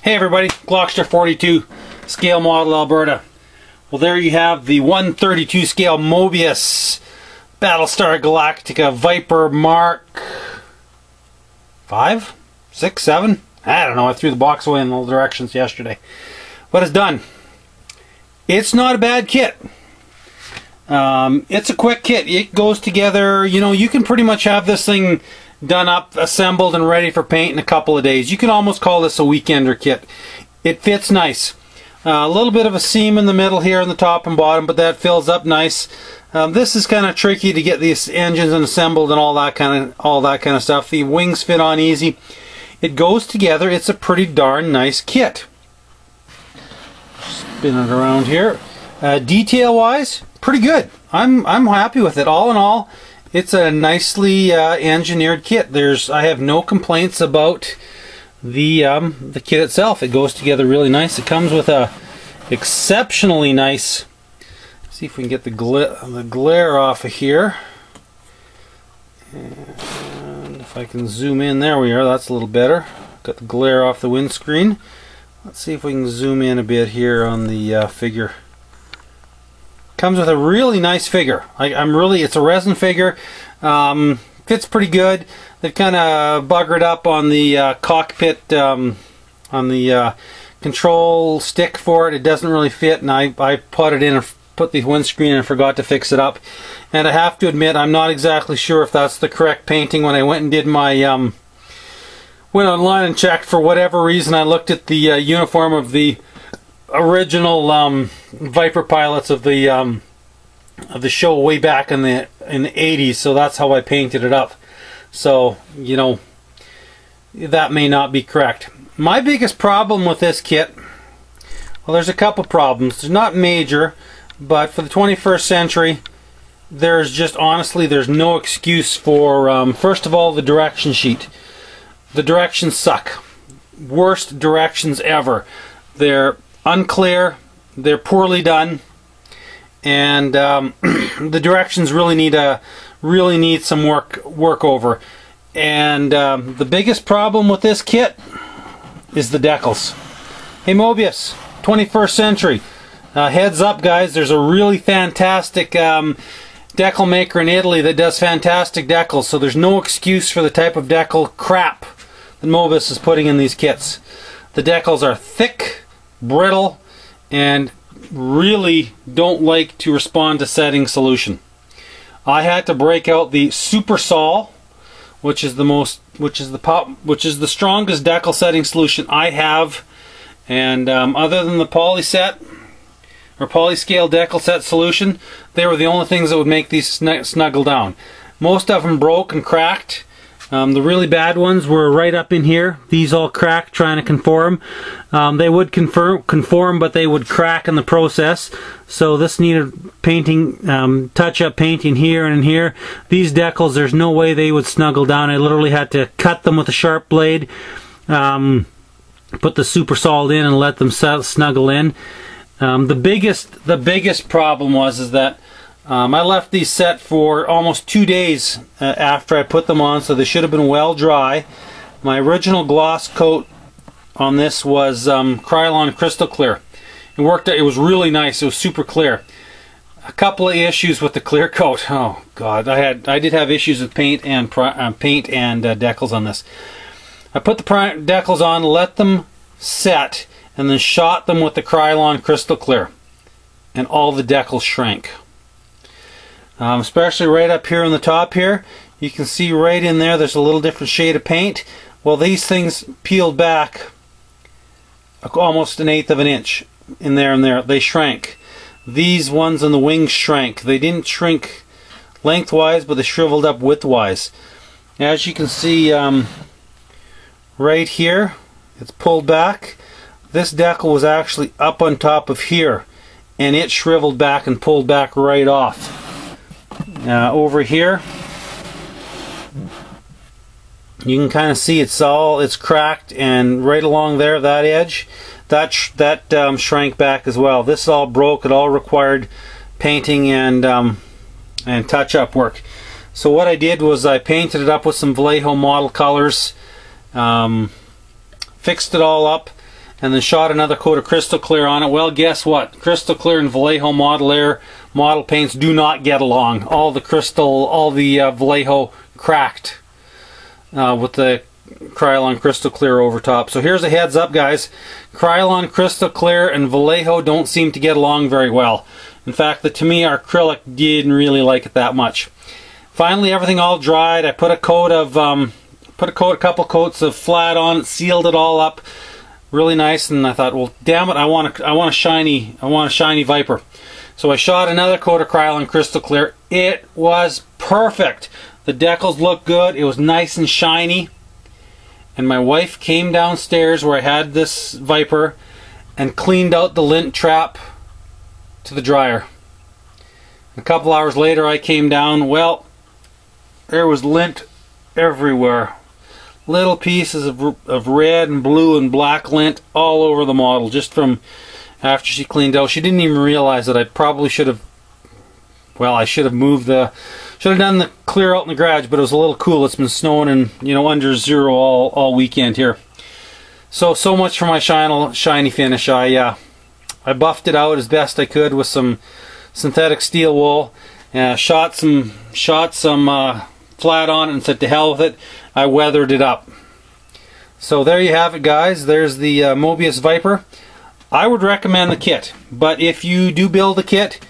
Hey everybody, Glockster 42 scale model Alberta. Well, there you have the 132 scale Moebuis Battle Star Galactica Viper Mark 5, 6, 7. I don't know, I threw the box away in all directions yesterday. But it's done. It's not a bad kit. It's a quick kit. It goes together, you know, you can pretty much have this thing done up, assembled, and ready for paint in a couple of days. You can almost call this a weekender kit. It fits nice. A little bit of a seam in the middle here on the top and bottom, but that fills up nice. This is kind of tricky to get these engines assembled and all that kind of stuff. The wings fit on easy. It goes together. It's a pretty darn nice kit. Spin it around here. Detail-wise, pretty good. I'm happy with it. All in all, it's a nicely engineered kit. I have no complaints about the kit itself. It goes together really nice. It comes with a exceptionally nice. Let's see if we can get the glare off of here. And if I can zoom in, there we are. That's a little better. Got the glare off the windscreen. Let's see if we can zoom in a bit here on the figure. Comes with a really nice figure. It's a resin figure. Fits pretty good. They've kind of buggered up on the cockpit, on the control stick for it. It doesn't really fit, and I put it in and put the windscreen and forgot to fix it up. And I have to admit, I'm not exactly sure if that's the correct painting. When I went and did my went online and checked, for whatever reason, I looked at the uniform of the original Viper pilots of the show way back in the 80s, so that's how I painted it up. So, you know, that may not be correct. My biggest problem with this kit, well, there's a couple problems. They're not major, but for the 21st century, there's just, honestly, there's no excuse for, first of all, the direction sheet. The directions suck. Worst directions ever. They're unclear, they're poorly done, and the directions really need some work over. And the biggest problem with this kit is the decals. Hey Moebuis, 21st century, heads up guys, there's a really fantastic decal maker in Italy that does fantastic decals, so there's no excuse for the type of decal crap that Moebuis is putting in these kits. The decals are thick, brittle, and really don't like to respond to setting solution. I had to break out the Super Sol, which is the strongest decal setting solution I have, and other than the Polyset or Polyscale decal set solution, they were the only things that would make these snuggle down. Most of them broke and cracked. The really bad ones were right up in here. These all cracked trying to conform. They would conform, but they would crack in the process. So this needed painting, touch-up painting here and in here. These decals, there's no way they would snuggle down. I literally had to cut them with a sharp blade, put the Super Salt in, and let them snuggle in. The biggest problem is that I left these set for almost 2 days after I put them on, so they should have been well dry. My original gloss coat on this was Krylon Crystal Clear. It worked. It was really nice. It was super clear. A couple of issues with the clear coat. Oh God, I did have issues with paint and decals on this. I put the decals on, let them set, and then shot them with the Krylon Crystal Clear, and all the decals shrank. Especially right up here on the top here, you can see right in there there's a little different shade of paint. Well, these things peeled back almost 1/8 of an inch in there and there. They shrank. These ones on the wings shrank. They didn't shrink lengthwise, but they shriveled up widthwise. As you can see right here, it's pulled back. This decal was actually up on top of here, and it shriveled back and pulled back right off. Over here, you can kind of see it's cracked, and right along there, that edge, that shrank back as well. This all broke. It all required painting and touch-up work. So what I did was I painted it up with some Vallejo model colors, fixed it all up, and then shot another coat of crystal clear on it. Well, guess what? Crystal clear and Vallejo model paints do not get along. All the Vallejo cracked with the Krylon crystal clear over top. So here's a heads up, guys. Krylon crystal clear and Vallejo don't seem to get along very well. In fact, to me, our acrylic didn't really like it that much. Finally, everything all dried. I put a couple coats of flat on it, sealed it all up really nice, and I thought, well, damn it, I want a shiny Viper. So I shot another coat of Krylon crystal clear. It was perfect. The decals looked good. It was nice and shiny. And my wife came downstairs where I had this Viper and cleaned out the lint trap to the dryer. A couple hours later I came down. Well, there was lint everywhere. Little pieces of red and blue and black lint all over the model, just from after she cleaned out. She didn't even realize that I probably should have, well, I should have done the clear out in the garage, but it was a little cool. It's been snowing and, you know, under zero all weekend here. So much for my shiny finish. I buffed it out as best I could with some synthetic steel wool. Shot some flat on it and said to hell with it. I weathered it up. So there you have it, guys. There's the Moebuis Viper. I would recommend the kit, but if you do build a kit,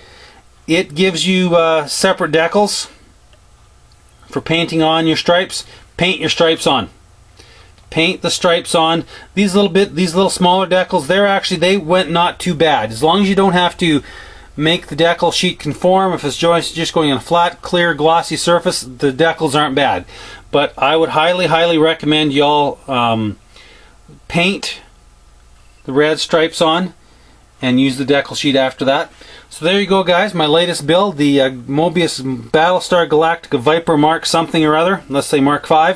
it gives you separate decals for painting on your stripes. Paint your stripes on. Paint the stripes on. These little smaller decals, they went not too bad. As long as you don't have to make the decal sheet conform. If it's just going on a flat, clear, glossy surface, the decals aren't bad. But I would highly recommend y'all paint the red stripes on and use the decal sheet after that. So there you go, guys. My latest build, the Moebuis Battle Star Galactica Viper Mark something or other. Let's say Mark V.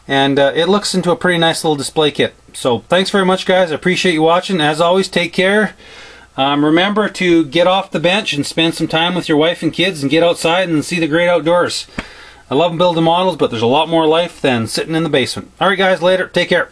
And it looks into a pretty nice little display kit. So thanks very much, guys. I appreciate you watching. As always, take care. Remember to get off the bench and spend some time with your wife and kids and get outside and see the great outdoors. I love building models, but there's a lot more life than sitting in the basement. Alright, guys, later. Take care.